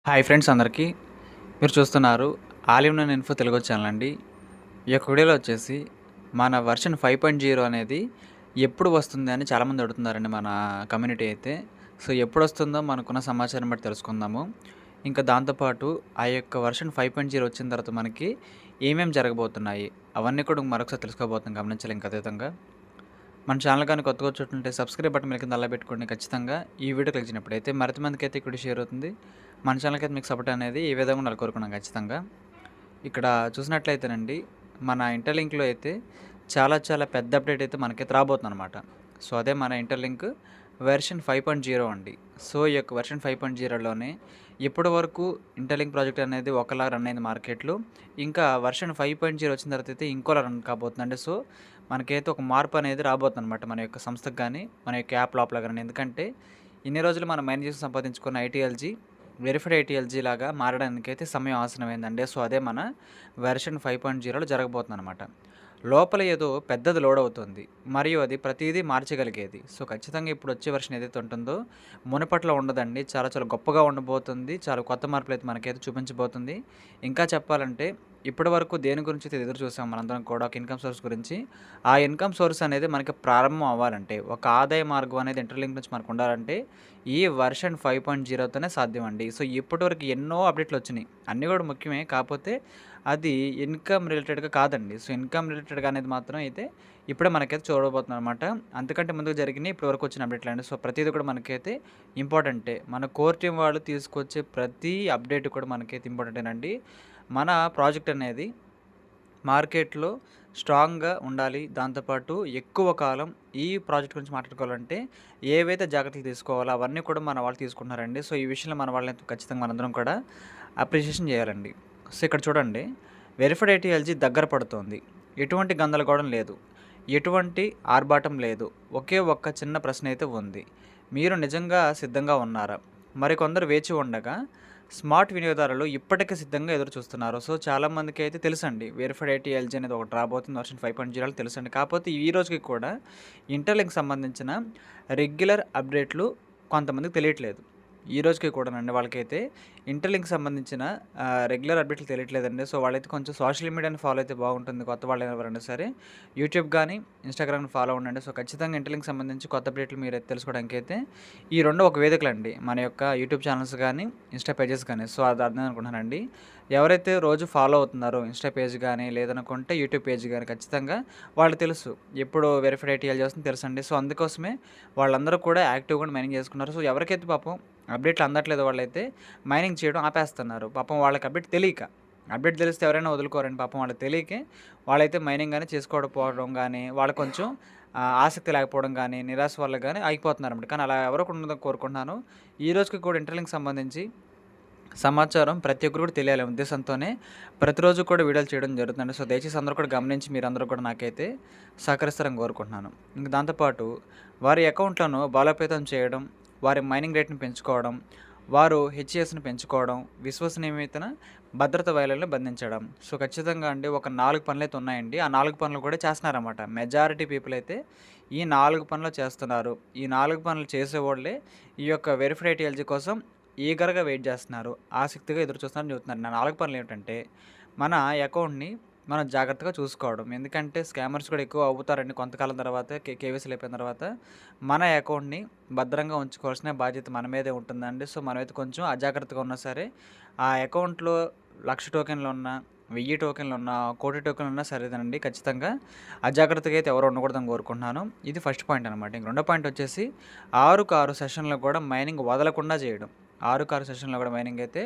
Hi friends అందరికీ. మీరు చూస్తున్నారు all in one info Telugu channel అండి. ఈ యొక్క వీడియోలో వచ్చేసి మన వర్షన్ 5.0 అనేది ఎప్పుడు వస్తుంది అని చాలామంది అడుగుతున్నారండి మన కమ్యూనిటీ అయితే. సో ఎప్పుడొస్తుందో మనకున్న సమాచారం బట్టి తెలుసుకుందాము. ఇంకా దాంతోపాటు ఆ యొక్క వర్షన్ 5.0 వచ్చిన తర్వాత మనకి ఏమేమి జరగబోతున్నాయి అవన్నీ కూడా మరొకసారి తెలుసుకోబోతున్నాం, గమనించాలి. ఇంకా అదేవిధంగా మన ఛానల్ కానీ కొత్తగా వచ్చుంటే సబ్స్క్రైబ్ బటన్ మీద కింద అలా పెట్టుకోండి. ఖచ్చితంగా ఈ వీడియో క్లిక్ చేసినప్పుడైతే మరింత మందికి అయితే ఇక్కడ షేర్ అవుతుంది. మన ఛానల్కి అయితే మీకు సపోర్ట్ అనేది ఈ విధంగా ఉండాలి కోరుకున్నాం ఖచ్చితంగా. ఇక్కడ చూసినట్లయితేనండి, మన ఇంటర్లింక్లో అయితే చాలా చాలా పెద్ద అప్డేట్ అయితే మనకైతే రాబోతుంది అనమాట. సో అదే మన ఇంటర్లింక్ వెర్షన్ 5.0 అండి. సో ఈ యొక్క వెర్షన్ 5.0లోనే ఇప్పటి వరకు ఇంటర్లింక్ ప్రాజెక్ట్ అనేది ఒకలా రన్ అయింది మార్కెట్లో. ఇంకా వెర్షన్ 5.0 వచ్చిన తర్వాత అయితే ఇంకోలా రన్ కాబోతుందండి. సో మనకైతే ఒక మార్పు అనేది రాబోతుంది అనమాట మన యొక్క సంస్థకు కానీ, మన యొక్క యాప్ లోపల కానీ. ఎందుకంటే ఇన్ని రోజులు మనం మైన్ చేసి సంపాదించుకున్న ఐటీఎల్జీ వెరిఫైడ్ ఐటీఎల్జీ లాగా మారడానికైతే సమయం అవసరమైందండి. సో అదే మన వెర్షన్ 5.0లో జరగబోతుంది అనమాట. లోపల ఏదో పెద్దది లోడ్ అవుతుంది మరియు అది ప్రతిదీ మార్చగలిగేది. సో ఖచ్చితంగా ఇప్పుడు వచ్చే వెర్షన్ ఏదైతే ఉంటుందో మునుపట్లో ఉండదండి. చాలా చాలా గొప్పగా ఉండబోతుంది. చాలా కొత్త మార్పులు అయితే మనకైతే చూపించబోతుంది. ఇంకా చెప్పాలంటే ఇప్పటి వరకు దేని గురించి అయితే ఎదురు చూసాం మనందరం కూడా, ఒక ఇన్కమ్ సోర్స్ గురించి. ఆ ఇన్కమ్ సోర్స్ అనేది మనకి ప్రారంభం అవ్వాలంటే, ఒక ఆదాయ మార్గం అనేది ఇంటర్లింక్ నుంచి మనకు ఉండాలంటే ఈ వెర్షన్ 5.0తోనే సాధ్యం అండి. సో ఇప్పటివరకు ఎన్నో అప్డేట్లు వచ్చినాయి, అన్నీ కూడా ముఖ్యమే. కాకపోతే అది ఇన్కమ్ రిలేటెడ్గా కాదండి. సో ఇన్కమ్ రిలేటెడ్గా అనేది మాత్రం అయితే ఇప్పుడే మనకైతే చూడబోతున్నాం అనమాట. అంతకంటే ముందుకు జరిగినాయి ఇప్పటి వరకు వచ్చిన అప్డేట్లు అండి. సో ప్రతిదీ కూడా మనకైతే ఇంపార్టెంటే. మన కోర్ టీం వాళ్ళు తీసుకొచ్చే ప్రతి అప్డేట్ కూడా మనకైతే ఇంపార్టెంటేనండి. మన ప్రాజెక్ట్ అనేది మార్కెట్లో స్ట్రాంగ్గా ఉండాలి. దాంతోపాటు ఎక్కువ కాలం ఈ ప్రాజెక్ట్ గురించి మాట్లాడుకోవాలంటే ఏవైతే జాగ్రత్తలు తీసుకోవాలో అవన్నీ కూడా మన వాళ్ళు తీసుకుంటున్నారండి. సో ఈ విషయంలో మన వాళ్ళని ఖచ్చితంగా మనందరం కూడా అప్రిషియేషన్ చేయాలండి. సో ఇక్కడ చూడండి, వెరిఫైడ్ ఐటీఎల్జీ దగ్గర పడుతోంది. ఎటువంటి గందరగోళం లేదు, ఎటువంటి ఆర్భాటం లేదు. ఒకే ఒక్క చిన్న ప్రశ్న అయితే ఉంది: మీరు నిజంగా సిద్ధంగా ఉన్నారా? మరికొందరు వేచి ఉండగా స్మార్ట్ వినియోగదారులు ఇప్పటికే సిద్ధంగా ఎదురు చూస్తున్నారు. సో చాలామందికి అయితే తెలుసండి, వెరిఫైడ్ ఐటీఎల్జీ అనేది ఒకటి రాబోతుంది వెర్షన్ 5.0 తెలుసండి. కాకపోతే ఈ రోజుకి కూడా ఇంటర్లింక్ సంబంధించిన రెగ్యులర్ అప్డేట్లు కొంతమందికి తెలియట్లేదు. ఈ రోజుకి కూడానండి వాళ్ళకైతే ఇంటర్లింక్ సంబంధించిన రెగ్యులర్ అప్డేట్లు తెలియట్లేదండి. సో వాళ్ళైతే కొంచెం సోషల్ మీడియాని ఫాలో అయితే బాగుంటుంది. కొత్త వాళ్ళు ఎవరైనా సరే యూట్యూబ్ కానీ ఇన్స్టాగ్రామ్ని ఫాలో ఉండండి. సో ఖచ్చితంగా ఇంటర్లింక్ సంబంధించి కొత్త అప్డేట్లు మీరు అయితే తెలుసుకోవడానికి అయితే ఈ రెండు ఒక వేదికలండి, మన యొక్క యూట్యూబ్ ఛానల్స్ కానీ ఇన్స్టా పేజెస్ కానీ. సో అది అర్థం అనుకుంటున్నానండి. ఎవరైతే రోజు ఫాలో అవుతున్నారో ఇన్స్టా పేజ్ కానీ లేదనుకుంటే యూట్యూబ్ పేజ్ కానీ, ఖచ్చితంగా వాళ్ళు తెలుసు ఎప్పుడు వెరిఫైడ్ ఐటీఎల్ చేస్తుందో తెలుసండి. సో అందుకోసమే వాళ్ళందరూ కూడా యాక్టివ్గా మైనింగ్ చేసుకున్నారు. సో ఎవరికైతే పాపం అప్డేట్లు అందట్లేదు వాళ్ళైతే మైనింగ్ చేయడం ఆపేస్తున్నారు. పాపం వాళ్ళకి అప్డేట్ తెలియక. అప్డేట్ తెలిస్తే ఎవరైనా వదులుకోరండి. పాపం వాళ్ళకి తెలియకే వాళ్ళైతే మైనింగ్ కానీ చేసుకోకపోవడం కానీ, వాళ్ళు కొంచెం ఆసక్తి లేకపోవడం కానీ, నిరాశ వల్ల కానీ ఆగిపోతున్నారన్నమాట. కానీ అలా ఎవరికి ఉండదని కోరుకుంటున్నాను. ఈ రోజుకి కూడా ఇంటర్లింక్ సంబంధించి సమాచారం ప్రతి ఒక్కరు కూడా తెలియాలనే ఉద్దేశంతోనే ప్రతిరోజు కూడా వీడియోలు చేయడం జరుగుతుందండి. సో దయచేసి అందరూ కూడా గమనించి మీరందరూ కూడా నాకైతే సహకరిస్తారని కోరుకుంటున్నాను. ఇంక దాంతోపాటు వారి అకౌంట్లను బలోపేతం చేయడం, వారి మైనింగ్ రేట్ని పెంచుకోవడం, వారు హెచ్ఈఎస్ని పెంచుకోవడం, విశ్వసనీయతను భద్రత వైలను బంధించడం. సో ఖచ్చితంగా అండి ఒక 4 పనులైతే ఉన్నాయండి. ఆ 4 పనులు కూడా చేస్తున్నారన్నమాట. మెజారిటీ పీపుల్ అయితే ఈ 4 పనులు చేస్తున్నారు. ఈ 4 పనులు చేసేవాళ్ళే ఈ యొక్క వెరిఫైడ్ ఐటీఎల్జీ కోసం ఈగర్‌గా వెయిట్ చేస్తున్నారు, ఆసక్తిగా ఎదురు చూస్తున్నారని చెబుతున్నారు. నా 4 పనులు ఏమిటంటే, మన అకౌంట్‌ని మనం జాగ్రత్తగా చూసుకోవడం. ఎందుకంటే స్కామర్స్ కూడా ఎక్కువ అవుతారండి కొంతకాలం తర్వాత, కేవైసీలు అయిపోయిన తర్వాత. మన అకౌంట్‌ని భద్రంగా ఉంచుకోవాల్సిన బాధ్యత మన మీదే ఉంటుందండి. సో మనమైతే కొంచెం అజాగ్రత్తగా ఉన్నా సరే, ఆ అకౌంట్‌లో 1,00,000 టోకెన్లు ఉన్నా, 1000 టోకెన్లు ఉన్నా, 1,00,00,000 టోకెన్లు ఉన్నా సరేనండి, ఖచ్చితంగా అజాగ్రత్తగా అయితే ఎవరు ఉండకూడదని కోరుకుంటున్నాను. ఇది ఫస్ట్ పాయింట్ అనమాట. ఇంక రెండో పాయింట్ వచ్చేసి 6కు 6 సెషన్‌లో కూడా మైనింగ్ వదలకుండా చేయడం. 6కు 6 సెషన్‌లో కూడా మైనింగ్ అయితే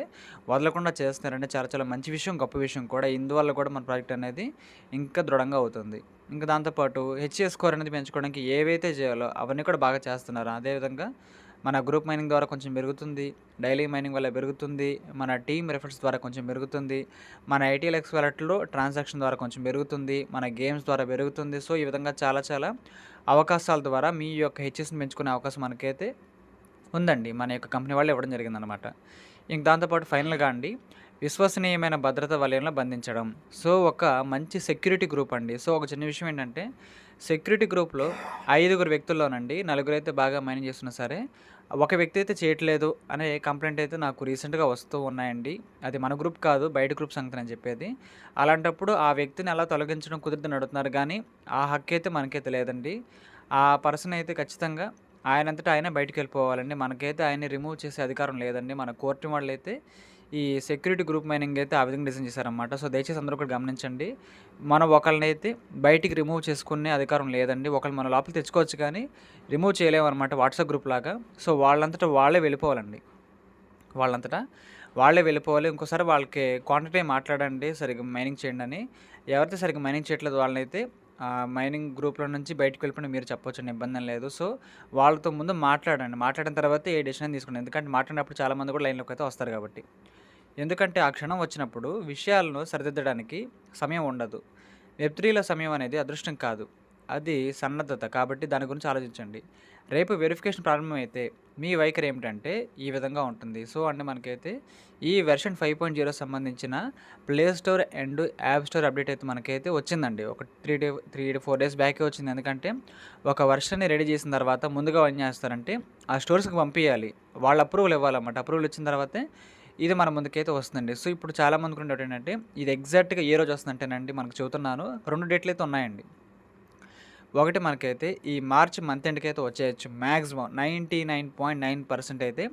వదలకుండా చేస్తున్నారంటే చాలా చాలా మంచి విషయం, గొప్ప విషయం కూడా. ఇందువల్ల కూడా మన ప్రాజెక్ట్ అనేది ఇంకా దృఢంగా అవుతుంది. ఇంకా దాంతోపాటు హెచ్‌సిఎస్ స్కోర్ అనేది పెంచుకోవడానికి ఏవైతే చేయాలో అవన్నీ కూడా బాగా చేస్తున్నారు. అదేవిధంగా మన గ్రూప్ మైనింగ్ ద్వారా కొంచెం పెరుగుతుంది, డైలీ మైనింగ్ వల్ల పెరుగుతుంది, మన టీమ్ రిఫర్స్ ద్వారా కొంచెం పెరుగుతుంది, మన ఐటీఎల్ఎక్స్ వాలెట్‌లో ట్రాన్సాక్షన్ ద్వారా కొంచెం పెరుగుతుంది, మన గేమ్స్ ద్వారా పెరుగుతుంది. సో ఈ విధంగా చాలా చాలా అవకాశాల ద్వారా మీ యొక్క హెచ్‌ఎస్‌ని పెంచుకునే అవకాశం మనకైతే ఉందండి. మన యొక్క కంపెనీ వాళ్ళు ఇవ్వడం జరిగిందనమాట. ఇంక దాంతోపాటు ఫైనల్‌గా అండి, విశ్వసనీయమైన భద్రత వలయంలో బంధించడం. సో ఒక మంచి సెక్యూరిటీ గ్రూప్ అండి. సో ఒక చిన్న విషయం ఏంటంటే, సెక్యూరిటీ గ్రూప్‌లో 5గురు వ్యక్తుల్లోనండి నలుగురైతే బాగా మైనింగ్ చేస్తున్నా సరే, ఒక వ్యక్తి అయితే చేయట్లేదు అనే కంప్లెయింట్ అయితే నాకు రీసెంట్‌గా వస్తూ ఉన్నాయండి. అది మన గ్రూప్ కాదు, బయట గ్రూప్ సంగతి నేను చెప్పేది. అలాంటప్పుడు ఆ వ్యక్తిని ఎలా తొలగించడం కుదిరిద్దని అడుగుతున్నారు గానీ, ఆ హక్కయితే మనకైతే లేదండి. ఆ పర్సన్ అయితే ఖచ్చితంగా ఆయనంతట ఆయనే బయటికెళ్ళిపోవాలండి. మనకైతే ఆయన్ని రిమూవ్ చేసే అధికారం లేదండి. మన కోర్ట్ వాళ్ళైతే ఈ సెక్యూరిటీ గ్రూప్ మైనింగ్ అయితే ఆ విధంగా డిజైన్ చేశారనమాట. సో, దయచేసి అందరూ కూడా గమనించండి. మనం ఒకళ్ళనైతే బయటికి రిమూవ్ చేసుకునే అధికారం లేదండి. ఒకళ్ళని మనం లోపలికి తెచ్చుకోవచ్చు కానీ, రిమూవ్ చేయలేమనమాట వాట్సాప్ గ్రూప్ లాగా. సో, వాళ్ళంతట వాళ్ళే వెళ్ళిపోవాలండి. వాళ్ళంతటా వాళ్ళే వెళ్ళిపోవాలి. ఇంకోసారి వాళ్ళకి కాంటాక్ట్ అయ్యి మాట్లాడండి సరిగ్గా మైనింగ్ చేయండని. ఎవరైతే సరిగ్గా మైనింగ్ చేయట్లేదో వాళ్ళనైతే మైనింగ్ గ్రూప్‌లో నుంచి బయటికి వెళ్ళిపోండి మీరు చెప్పొచ్చండి ఇబ్బందేం లేదు. సో, వాళ్ళతో ముందు మాట్లాడండి. మాట్లాడిన తర్వాతే ఏ డెసిషన్ తీసుకోండి. ఎందుకంటే మాట్లాడినప్పుడు చాలామంది కూడా లైన్‌లోకైతే వస్తారు కాబట్టి. ఎందుకంటే ఆ క్షణం వచ్చినప్పుడు విషయాలను సరిదిద్దడానికి సమయం ఉండదు. వెబ్3లో సమయం అనేది అదృష్టం కాదు. అది సన్నద్ధత. కాబట్టి దాని గురించి ఆలోచించండి. రేపు వెరిఫికేషన్ ప్రారంభమైతే మీ వైఖరి ఏమిటంటే ఈ విధంగా ఉంటుంది. సో, అంటే మనకైతే ఈ వెర్షన్ 5.0 సంబంధించిన play store and app store update అయితే మనకైతే వచ్చిందండి. ఒక 3-4 డేస్ బ్యాకే వచ్చింది. ఎందుకంటే ఒక వెర్షన్‌ని రెడీ చేసిన తర్వాత ముందుగా ఏం చేస్తారంటే ఆ స్టోర్స్‌కి పంపియాలి. వాళ్ళు అప్రూవల్ ఇవ్వాలన్నమాట. అప్రూవల్ ఇచ్చిన తర్వాతే ఇది మన ముందుకైతే వస్తుందండి. సో, ఇప్పుడు చాలామందికి ఉన్న డౌట్ ఏంటంటే ఇది ఎగ్జాక్ట్‌గా ఏ రోజు వస్తుందంటేనండి మనకు చెబుతున్నాను 2 డేట్‌లయితే ఉన్నాయండి. ఒకటి మనకైతే ఈ మార్చ్ మంత్ ఎండ్‌కైతే వచ్చేయచ్చు. మాక్సిమం 99.9% అయితే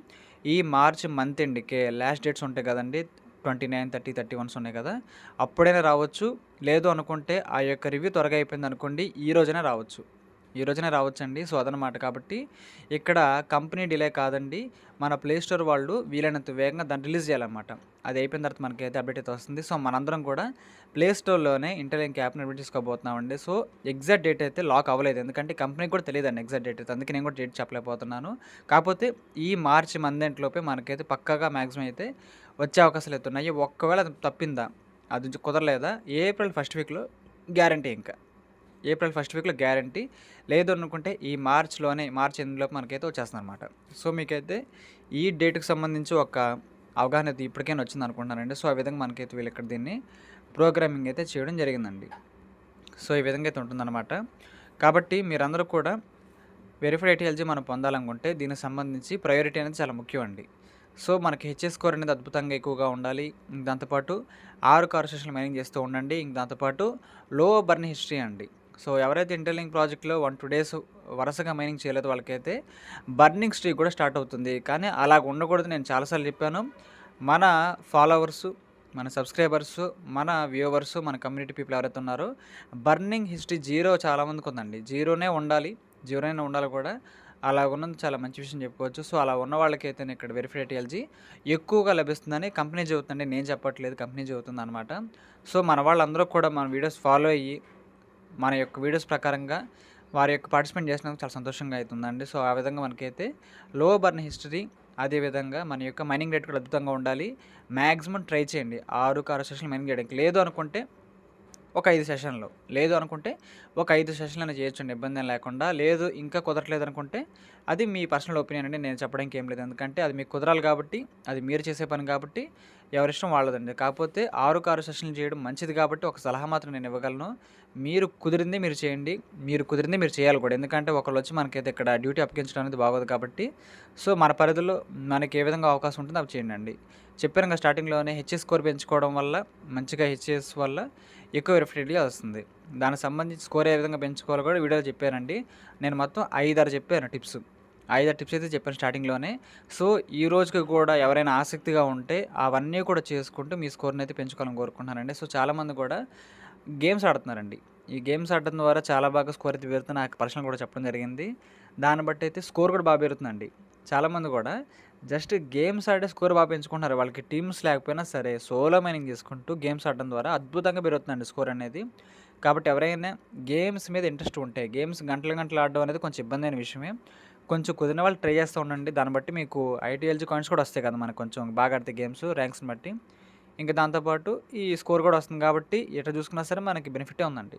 ఈ మార్చ్ మంత్ ఎండ్‌కే లాస్ట్ డేట్స్ ఉంటాయి కదండీ! 29, 30, 31 ఉన్నాయి కదా! అప్పుడైనా రావచ్చు. లేదు అనుకుంటే ఆ యొక్క రివ్యూ త్వరగా అయిపోయిందనుకోండి ఈ రోజైనా రావచ్చు. ఈ రోజునే రావచ్చండి. సో, అదనమాట. కాబట్టి ఇక్కడ కంపెనీ డిలే కాదండి. మన ప్లే స్టోర్ వాళ్ళు వీలైనంత వేగంగా దాన్ని రిలీజ్ చేయాలనమాట. అది అయిపోయిన తర్వాత మనకైతే అప్డేట్ అయితే వస్తుంది. సో, మనందరం కూడా ప్లే స్టోర్‌లోనే ఇంటెలింక్ యాప్‌ని అప్డేట్ చేసుకోబోతున్నామండి. సో, ఎగ్జాక్ట్ డేట్ అయితే లాక్ అవ్వలేదు. ఎందుకంటే కంపెనీకి కూడా తెలీదండి ఎగ్జాక్ట్ డేట్ అయితే. అందుకే నేను కూడా డేట్ చెప్పలేకపోతున్నాను. కాకపోతే ఈ మార్చి మంత్ మనకైతే పక్కాగా మాక్సిమం అయితే వచ్చే అవకాశాలు అయితే ఉన్నాయి. ఒక్కవేళ అది తప్పిందా, అది కుదరలేదా ఏప్రిల్ ఫస్ట్ వీక్‌లో గ్యారంటీ ఇంకా. ఏప్రిల్ ఫస్ట్ వీక్‌లో గ్యారంటీ. లేదు అనుకుంటే ఈ మార్చ్ ఎండ్‌లోపు మనకైతే వచ్చేస్తుందనమాట. సో, మీకైతే ఈ డేట్‌కి సంబంధించి ఒక అవగాహన అయితే ఇప్పటికైనా వచ్చిందనుకుంటున్నానండి. సో, ఆ విధంగా మనకైతే వీళ్ళిక్కడ దీన్ని ప్రోగ్రామింగ్ అయితే చేయడం జరిగిందండి. సో, ఈ విధంగా అయితే ఉంటుందనమాట. కాబట్టి మీరందరూ కూడా వెరిఫైడ్ ఐటీఎల్జీ మనం పొందాలనుకుంటే దీనికి సంబంధించి ప్రయారిటీ అనేది చాలా ముఖ్యం అండి. సో, మనకి హెచ్ఎస్ స్కోర్ అనేది అద్భుతంగా ఎక్కువగా ఉండాలి. దాంతోపాటు 6 సెషన్లు మైనింగ్ చేస్తూ ఉండండి. దాంతోపాటు లో బర్న్ హిస్టరీ అండి. సో, ఎవరైతే ఇంటర్లింక్ ప్రాజెక్ట్‌లో 1-2 డేస్ వరుసగా మైనింగ్ చేయలేదో వాళ్ళకైతే బర్నింగ్ స్ట్రీక్ కూడా స్టార్ట్ అవుతుంది. కానీ అలాగ ఉండకూడదు. నేను చాలా సార్లు చెప్పాను. మన ఫాలోవర్సు, మన సబ్స్క్రైబర్సు, మన వ్యూవర్సు, మన కమ్యూనిటీ పీపుల్ ఎవరైతే ఉన్నారో బర్నింగ్ హిస్టరీ 0 చాలామందికి ఉందండి. జీరోనే ఉండాలి. జీరోనే ఉండాలి కూడా. అలా ఉన్నది చాలా మంచి విషయం చెప్పుకోవచ్చు. సో, అలా ఉన్న వాళ్ళకైతేనే ఇక్కడ వెరిఫైడ్ ఐటీఎల్జీ ఎక్కువగా లభిస్తుందని కంపెనీ చెబుతుందండి. నేను చెప్పట్లేదు. కంపెనీ చెబుతుందనమాట. సో, మన వాళ్ళందరూ కూడా మన వీడియోస్ ఫాలో అయ్యి మన యొక్క వీడియోస్ ప్రకారంగా వారి యొక్క పార్టిసిపేట్ చేసినందుకు చాలా సంతోషంగా అవుతుందండి. సో, ఆ విధంగా మనకైతే లో బర్న్ హిస్టరీ, అదేవిధంగా మన యొక్క మైనింగ్ రేట్ కూడా అద్భుతంగా ఉండాలి. మ్యాక్సిమం ట్రై చేయండి. 6 సెషన్లు మైనింగ్ చేయడానికి. లేదు అనుకుంటే ఒక 5 సెషన్లు. లేదు అనుకుంటే ఒక 5 సెషన్లైనా చేయొచ్చండి ఇబ్బందేం లేకుండా. లేదు ఇంకా కుదరట్లేదనుకుంటే అది మీ పర్సనల్ ఒపీనియన్ అండి. నేను చెప్పడానికి ఏం లేదు. ఎందుకంటే అది మీకు కుదరాలి కాబట్టి, అది మీరు చేసే పని కాబట్టి ఎవరిష్టం వాళ్ళదండి. కాకపోతే 6 సెషన్లు చేయడం మంచిది కాబట్టి ఒక సలహా మాత్రం నేను ఇవ్వగలను. మీరు కుదిరింది మీరు చేయండి. మీరు కుదిరింది మీరు చేయాలి కూడా. ఎందుకంటే ఒకళ్ళొచ్చి మనకైతే ఇక్కడ డ్యూటీ అప్పగించడం అనేది బాగోదు కాబట్టి, సో, మన పరిధిలో మనకి ఏ విధంగా అవకాశం ఉంటుందో అవి చేయండండి. చెప్పాను కదా స్టార్టింగ్‌లోనే హెచ్ఎస్ స్కోర్ పెంచుకోవడం వల్ల, మంచిగా హెచ్ఎస్ వల్ల ఎక్కువ వెరిఫైడ్‌గా వస్తుంది. దానికి సంబంధించి స్కోర్ ఏ విధంగా పెంచుకోవాలో కూడా వీడియోలో చెప్పానండి. నేను మొత్తం 5, 6 చెప్పాను టిప్స్. 5, 6 టిప్స్ అయితే చెప్పాను స్టార్టింగ్‌లోనే. సో, ఈ రోజుకి కూడా ఎవరైనా ఆసక్తిగా ఉంటే అవన్నీ కూడా చేసుకుంటూ మీ స్కోర్‌ని అయితే పెంచుకోవాలని కోరుకుంటున్నానండి. సో, చాలామంది కూడా గేమ్స్ ఆడుతున్నారండి. ఈ గేమ్స్ ఆడటం ద్వారా చాలా బాగా స్కోర్ అయితే పెరుగుతుంది. నాకు పర్సనల్‌గా కూడా చెప్పడం జరిగింది. దాన్ని బట్టి అయితే స్కోర్ కూడా బాగా పెరుగుతుందండి. చాలామంది కూడా జస్ట్ గేమ్స్ ఆడే స్కోర్ బాగా పెంచుకుంటున్నారు. వాళ్ళకి టీమ్స్ లేకపోయినా సరే సోలో మైనింగ్ చేసుకుంటూ గేమ్స్ ఆడడం ద్వారా అద్భుతంగా పెరుగుతుందండి స్కోర్ అనేది. కాబట్టి ఎవరైనా గేమ్స్ మీద ఇంట్రెస్ట్ ఉంటే గేమ్స్ గంటలు గంటలు ఆడడం అనేది కొంచెం ఇబ్బందైన విషయమే. కొంచెం కుదిరిన వాళ్ళు ట్రై చేస్తూ ఉండండి. దాన్ని బట్టి మీకు ఐటీఎల్జీ కాయిన్స్ కూడా వస్తాయి కదా! మనకు కొంచెం బాగా ఆడితే గేమ్స్ ర్యాంక్స్‌ని బట్టి. ఇంకా దాంతోపాటు ఈ స్కోర్ కూడా వస్తుంది కాబట్టి ఎటు చూసుకున్నా సరే మనకి బెనిఫిటే ఉందండి.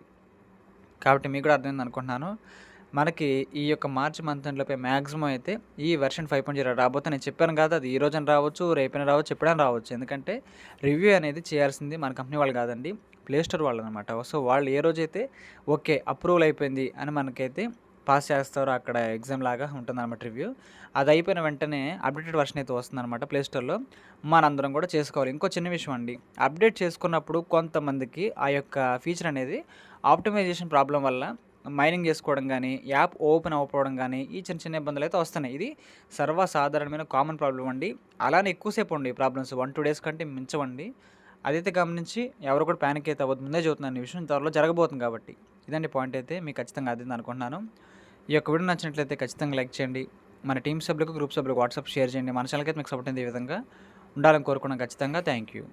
కాబట్టి మీకు కూడా అర్థమైంది అనుకుంటున్నాను. మనకి ఈ యొక్క మార్చ్ మంత్ ఎండ్‌లోపే మాక్సిమం అయితే ఈ వెర్షన్ 5.0 రాబోతే నేను చెప్పాను కదా! అది ఈ రోజైనా రావచ్చు, రేపైనా రావచ్చు, ఎప్పుడైనా రావచ్చు. ఎందుకంటే రివ్యూ అనేది చేయాల్సింది మన కంపెనీ వాళ్ళు కాదండి. Play store వాళ్ళనమాట. సో, వాళ్ళు ఏ రోజైతే ఓకే. అప్రూవల్ అయిపోయింది అని మనకైతే పాస్ చేస్తారో అక్కడ ఎగ్జామ్ లాగా ఉంటుందన్నమాట రివ్యూ. అది అయిపోయిన వెంటనే అప్డేటెడ్ వర్షన్ అయితే వస్తుందన్నమాట ప్లే స్టోర్‌లో. మనందరం కూడా చేసుకోవాలి. ఇంకో చిన్న విషయం అండి. అప్డేట్ చేసుకున్నప్పుడు కొంతమందికి ఆ యొక్క ఫీచర్ అనేది ఆప్టిమైజేషన్ ప్రాబ్లమ్ వల్ల మైనింగ్ చేసుకోవడం గానీ, యాప్ ఓపెన్ అవ్వకపోవడం గానీ, ఈ చిన్న చిన్న ఇబ్బందులైతే వస్తున్నాయి. ఇది సర్వసాధారణమైన కామన్ ప్రాబ్లమ్ అండి. అలానే ఎక్కువ సేపు ఉండవు ఈ ప్రాబ్లమ్స్. 1, 2 డేస్ కంటే మించవండి. అదైతే గమనించి ఎవరు కూడా పానిక్ అయితే అవ్వద్దు. ముందే చెబుతున్నాను ఈ విషయం త్వరలో జరగబోతుంది కాబట్టి. ఇదండి పాయింట్ అయితే. మీకు ఖచ్చితంగా అర్థమైంది అనుకుంటున్నాను. ఈ యొక్క వీడియో నచ్చినట్లయితే ఖచ్చితంగా లైక్ చేయండి. మన టీమ్ సభ్యులకు, గ్రూప్ సభ్యులకు వాట్సాప్ షేర్ చేయండి. మన ఛానల్‌కైతే మీకు సపోర్ట్ అయింది ఈ విధంగా ఉండాలని కోరుకున్నాను ఖచ్చితంగా. Thank you.